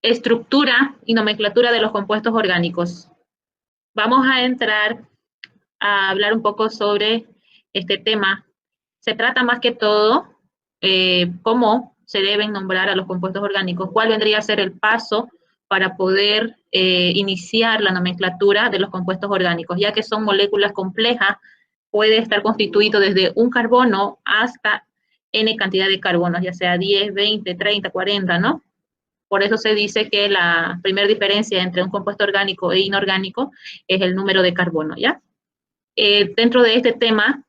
Estructura y nomenclatura de los compuestos orgánicos. Vamos a entrar a hablar un poco sobre este tema. Se trata más que todo cómo se deben nombrar a los compuestos orgánicos, cuál vendría a ser el paso para poder iniciar la nomenclatura de los compuestos orgánicos, ya que son moléculas complejas, puede estar constituido desde un carbono hasta N cantidad de carbonos, ya sea 10, 20, 30, 40, ¿no? Por eso se dice que la primera diferencia entre un compuesto orgánico e inorgánico es el número de carbono, ¿ya? Dentro de este tema,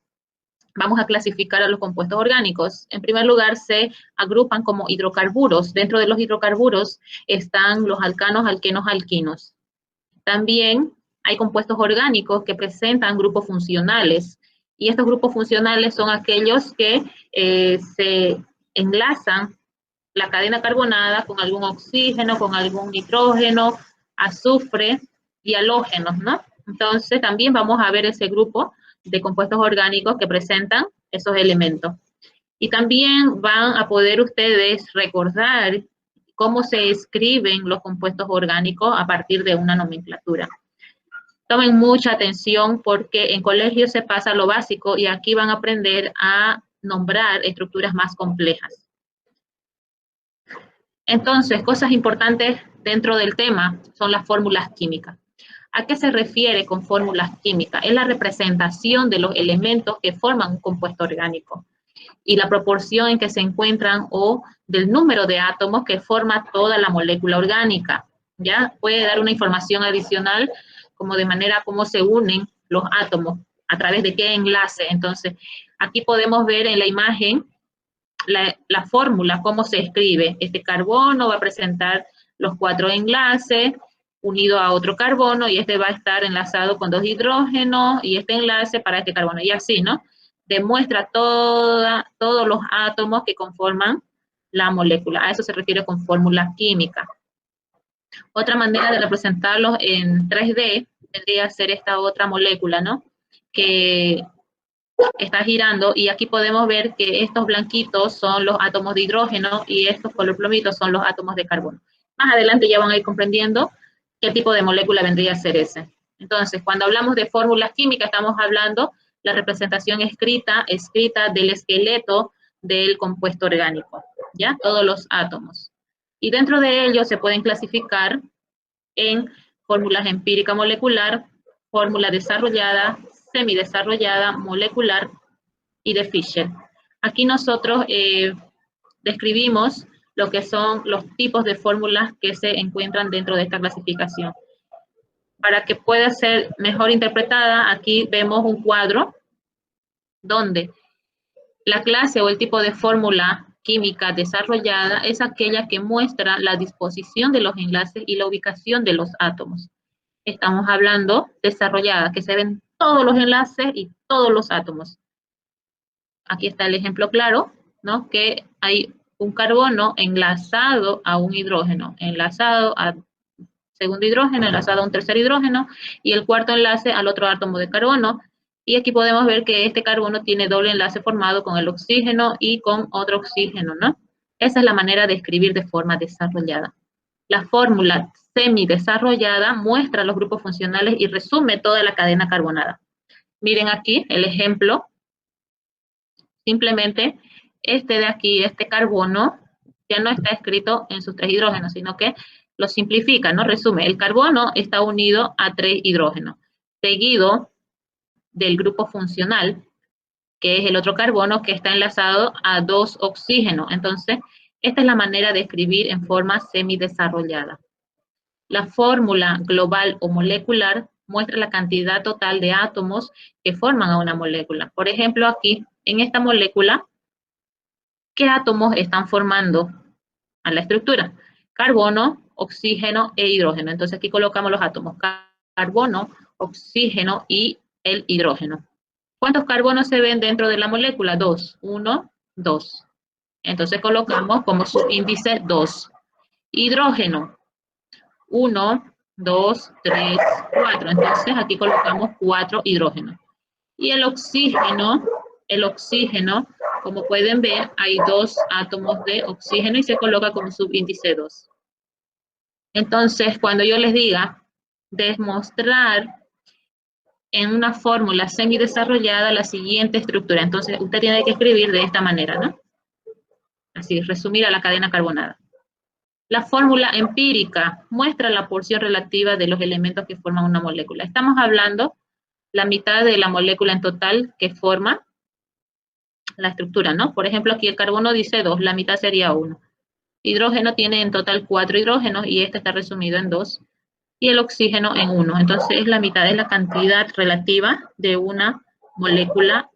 vamos a clasificar a los compuestos orgánicos. En primer lugar, se agrupan como hidrocarburos. Dentro de los hidrocarburos están los alcanos, alquenos, alquinos. También hay compuestos orgánicos que presentan grupos funcionales. Y estos grupos funcionales son aquellos que se enlazan la cadena carbonada con algún oxígeno, con algún nitrógeno, azufre y halógenos, ¿no? Entonces también vamos a ver ese grupo de compuestos orgánicos que presentan esos elementos. Y también van a poder ustedes recordar cómo se escriben los compuestos orgánicos a partir de una nomenclatura. Tomen mucha atención porque en colegio se pasa lo básico y aquí van a aprender a nombrar estructuras más complejas. Entonces, cosas importantes dentro del tema son las fórmulas químicas. ¿A qué se refiere con fórmulas químicas? Es la representación de los elementos que forman un compuesto orgánico y la proporción en que se encuentran o del número de átomos que forma toda la molécula orgánica. ¿Ya? Puede dar una información adicional como de manera cómo se unen los átomos, a través de qué enlace. Entonces, aquí podemos ver en la imagen la fórmula, cómo se escribe. Este carbono va a presentar los 4 enlaces unido a otro carbono y este va a estar enlazado con 2 hidrógenos y este enlace para este carbono y así, ¿no? Demuestra todos los átomos que conforman la molécula. A eso se refiere con fórmula química. Otra manera de representarlos en 3D tendría que ser esta otra molécula, ¿no? Que está girando y aquí podemos ver que estos blanquitos son los átomos de hidrógeno y estos color plomitos son los átomos de carbono. Más adelante ya van a ir comprendiendo qué tipo de molécula vendría a ser ese. Entonces, cuando hablamos de fórmulas químicas, estamos hablando la representación escrita del esqueleto del compuesto orgánico, ¿ya? Todos los átomos. Y dentro de ellos se pueden clasificar en fórmulas empírica molecular, fórmula desarrollada, semidesarrollada, molecular y de Fischer. Aquí nosotros describimos lo que son los tipos de fórmulas que se encuentran dentro de esta clasificación. Para que pueda ser mejor interpretada, aquí vemos un cuadro donde la clase o el tipo de fórmula química desarrollada es aquella que muestra la disposición de los enlaces y la ubicación de los átomos. Estamos hablando desarrollada, que se ven todos los enlaces y todos los átomos. Aquí está el ejemplo claro, ¿no? Que hay un carbono enlazado a un hidrógeno, enlazado a segundo hidrógeno, enlazado a un tercer hidrógeno, y el cuarto enlace al otro átomo de carbono. Y aquí podemos ver que este carbono tiene doble enlace formado con el oxígeno y con otro oxígeno, ¿no? Esa es la manera de escribir de forma desarrollada. La fórmula semidesarrollada muestra los grupos funcionales y resume toda la cadena carbonada. Miren aquí el ejemplo. Simplemente este de aquí, este carbono, ya no está escrito en sus 3 hidrógenos, sino que lo simplifica, ¿no? Resume, el carbono está unido a 3 hidrógenos, seguido del grupo funcional, que es el otro carbono que está enlazado a 2 oxígenos. Entonces, esta es la manera de escribir en forma semidesarrollada. La fórmula global o molecular muestra la cantidad total de átomos que forman a una molécula. Por ejemplo, aquí, en esta molécula, ¿qué átomos están formando a la estructura? Carbono, oxígeno e hidrógeno. Entonces aquí colocamos los átomos, carbono, oxígeno y el hidrógeno. ¿Cuántos carbonos se ven dentro de la molécula? 2. 1, 2. Entonces colocamos como subíndice 2. Hidrógeno. 1, 2, 3, 4. Entonces aquí colocamos 4 hidrógenos. Y el oxígeno, como pueden ver, hay 2 átomos de oxígeno y se coloca como subíndice 2. Entonces, cuando yo les diga demostrar en una fórmula semidesarrollada la siguiente estructura, entonces usted tiene que escribir de esta manera, ¿no? Así, resumir a la cadena carbonada. La fórmula empírica muestra la porción relativa de los elementos que forman una molécula. Estamos hablando la mitad de la molécula en total que forma la estructura, ¿no? Por ejemplo, aquí el carbono dice 2, la mitad sería 1. Hidrógeno tiene en total 4 hidrógenos y este está resumido en 2. Y el oxígeno en 1. Entonces, la mitad es la cantidad relativa de una molécula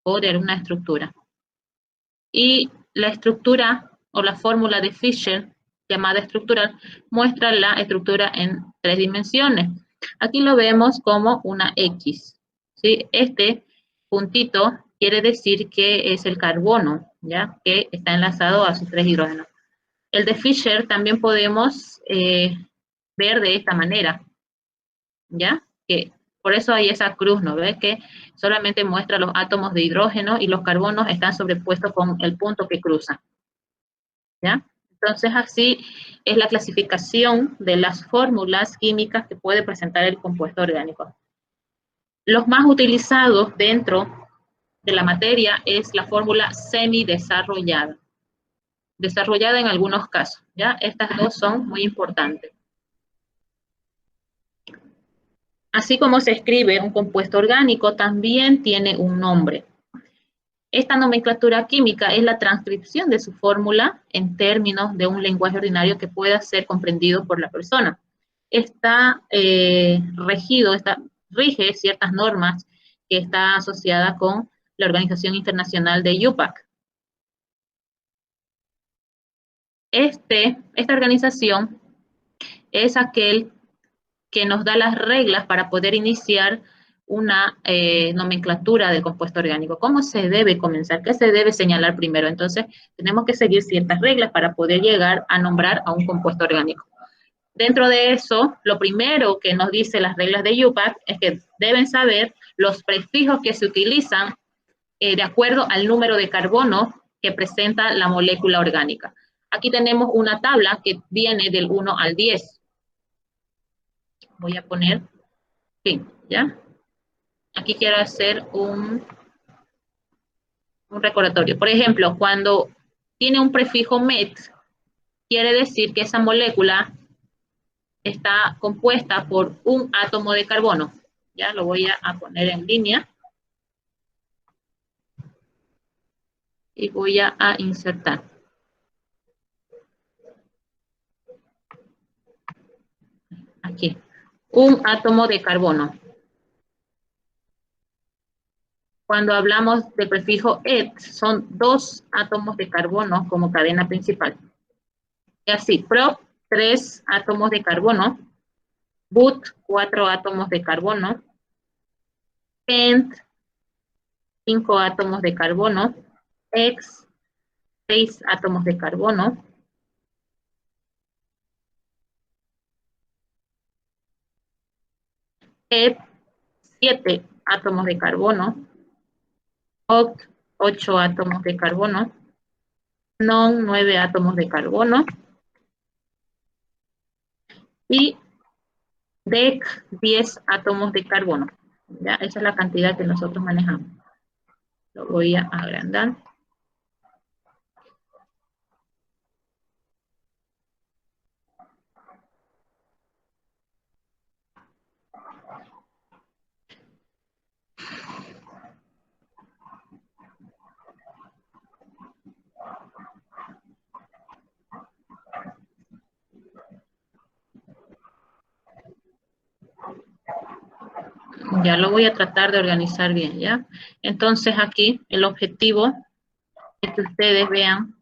o de una estructura. Y la estructura o la fórmula de Fischer, llamada estructural, muestra la estructura en 3 dimensiones. Aquí lo vemos como una X, ¿sí? Este puntito quiere decir que es el carbono, ¿ya? Que está enlazado a sus 3 hidrógenos. El de Fischer también podemos ver de esta manera, ¿ya? Que por eso hay esa cruz, ¿no ves? Que solamente muestra los átomos de hidrógeno y los carbonos están sobrepuestos con el punto que cruza, ¿ya? Entonces así es la clasificación de las fórmulas químicas que puede presentar el compuesto orgánico. Los más utilizados dentro de la materia es la fórmula semidesarrollada. Desarrollada en algunos casos, ¿ya? Estas dos son muy importantes. Así como se escribe un compuesto orgánico, también tiene un nombre. Esta nomenclatura química es la transcripción de su fórmula en términos de un lenguaje ordinario que pueda ser comprendido por la persona. Está rige ciertas normas que está asociada con la Organización Internacional de UPAC. Esta organización es aquel que nos da las reglas para poder iniciar una nomenclatura del compuesto orgánico. ¿Cómo se debe comenzar? ¿Qué se debe señalar primero? Entonces, tenemos que seguir ciertas reglas para poder llegar a nombrar a un compuesto orgánico. Dentro de eso, lo primero que nos dice las reglas de UPAC es que deben saber los prefijos que se utilizan de acuerdo al número de carbono que presenta la molécula orgánica. Aquí tenemos una tabla que viene del 1 al 10. Voy a poner fin, ¿ya? Aquí quiero hacer un recordatorio. Por ejemplo, cuando tiene un prefijo met, quiere decir que esa molécula está compuesta por un átomo de carbono. Ya lo voy a poner en línea. Y voy a insertar. Aquí. Un átomo de carbono. Cuando hablamos del prefijo et, son 2 átomos de carbono como cadena principal. Y así, prop, 3 átomos de carbono. But, 4 átomos de carbono. Pent, 5 átomos de carbono. Ex, 6 átomos de carbono. Et, 7 átomos de carbono. Oct, 8 átomos de carbono. Non, 9 átomos de carbono. Y DEC, 10 átomos de carbono. ¿Ya? Esa es la cantidad que nosotros manejamos. Lo voy a agrandar. Ya lo voy a tratar de organizar bien, ¿ya? Entonces aquí el objetivo es que ustedes vean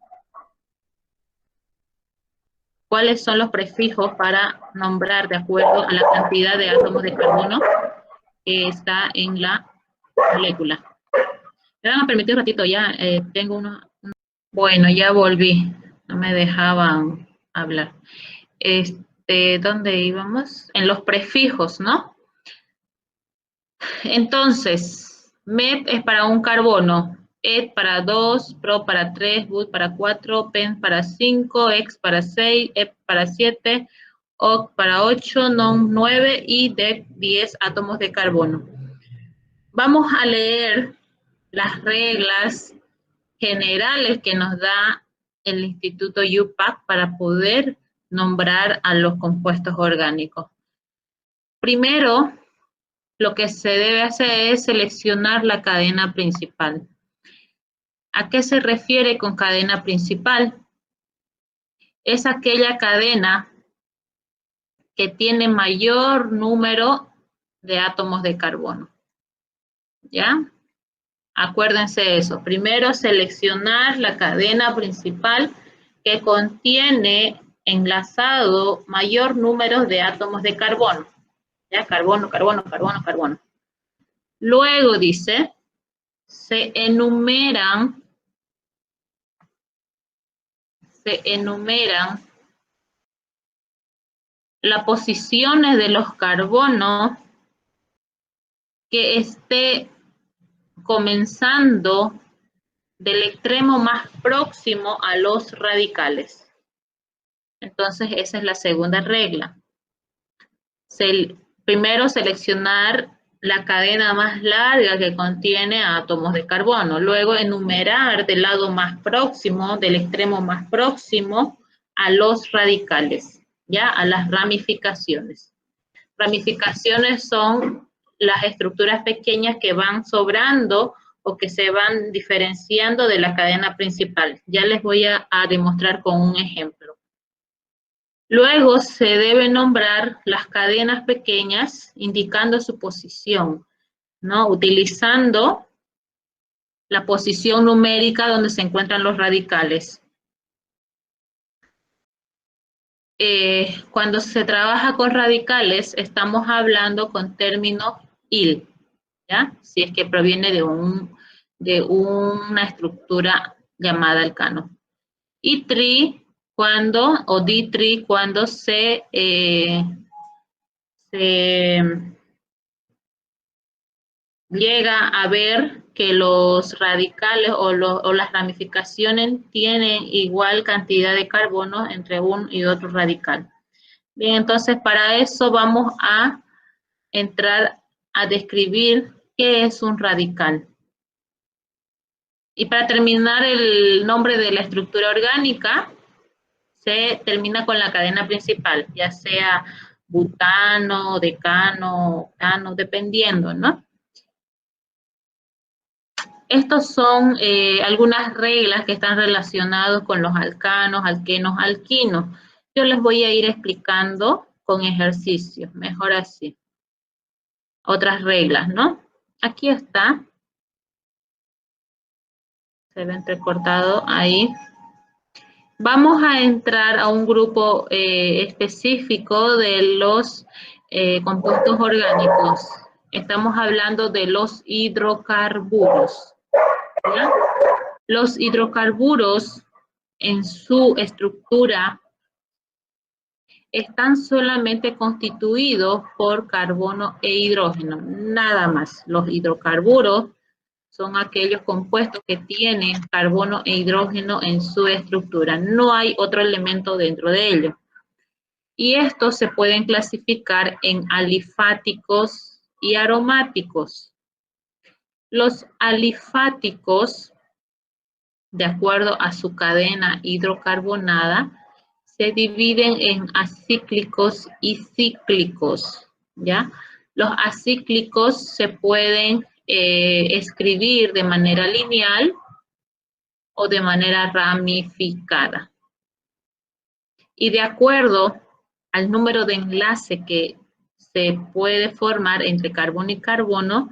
cuáles son los prefijos para nombrar de acuerdo a la cantidad de átomos de carbono que está en la molécula. Me van a permitir un ratito ya, tengo unos... Bueno, ya volví, no me dejaban hablar. ¿Dónde íbamos? En los prefijos, ¿no? Entonces, MEP es para un carbono, ET para 2, PRO para 3, BUT para 4, PEN para 5, EX para 6, EP para 7, OC para 8, NON 9 y DEC 10 átomos de carbono. Vamos a leer las reglas generales que nos da el Instituto UPAC para poder nombrar a los compuestos orgánicos. Primero, lo que se debe hacer es seleccionar la cadena principal. ¿A qué se refiere con cadena principal? Es aquella cadena que tiene mayor número de átomos de carbono. ¿Ya? Acuérdense eso. Primero, seleccionar la cadena principal que contiene enlazado mayor número de átomos de carbono. ¿Ya? Carbono, carbono, carbono, carbono. Luego dice, se enumeran las posiciones de los carbonos que esté comenzando del extremo más próximo a los radicales. Entonces, esa es la segunda regla. Primero, seleccionar la cadena más larga que contiene átomos de carbono. Luego, enumerar del lado más próximo, del extremo más próximo, a los radicales, ¿ya? A las ramificaciones. Ramificaciones son las estructuras pequeñas que van sobrando o que se van diferenciando de la cadena principal. Ya les voy a demostrar con un ejemplo. Luego se debe nombrar las cadenas pequeñas indicando su posición, ¿no? Utilizando la posición numérica donde se encuentran los radicales. Cuando se trabaja con radicales, estamos hablando con términos IL, ¿ya? Si es que proviene de una estructura llamada alcano. Y tri o ditri cuando se llega a ver que los radicales o las ramificaciones tienen igual cantidad de carbono entre un y otro radical. Bien, entonces para eso vamos a entrar a describir qué es un radical. Y para terminar el nombre de la estructura orgánica, se termina con la cadena principal, ya sea butano, decano, octano, dependiendo, ¿no? Estos son algunas reglas que están relacionadas con los alcanos, alquenos, alquinos. Yo les voy a ir explicando con ejercicios, mejor así. Otras reglas, ¿no? Aquí está. Se ve entrecortado ahí. Vamos a entrar a un grupo específico de los compuestos orgánicos. Estamos hablando de los hidrocarburos, ¿ya? Los hidrocarburos en su estructura están solamente constituidos por carbono e hidrógeno, nada más. Los hidrocarburos son aquellos compuestos que tienen carbono e hidrógeno en su estructura. No hay otro elemento dentro de ellos. Y estos se pueden clasificar en alifáticos y aromáticos. Los alifáticos, de acuerdo a su cadena hidrocarbonada, se dividen en acíclicos y cíclicos, ¿ya? Los acíclicos se pueden escribir de manera lineal o de manera ramificada. Y de acuerdo al número de enlace que se puede formar entre carbono y carbono,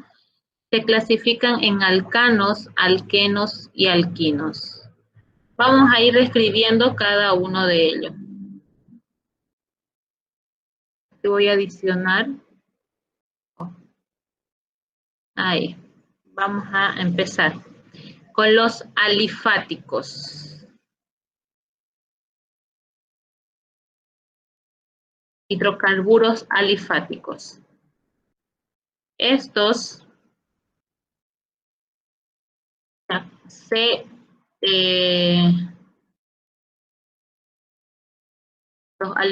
se clasifican en alcanos, alquenos y alquinos. Vamos a ir describiendo cada uno de ellos. Te voy a adicionar. Ahí. Vamos a empezar con los alifáticos. Hidrocarburos alifáticos. Estos los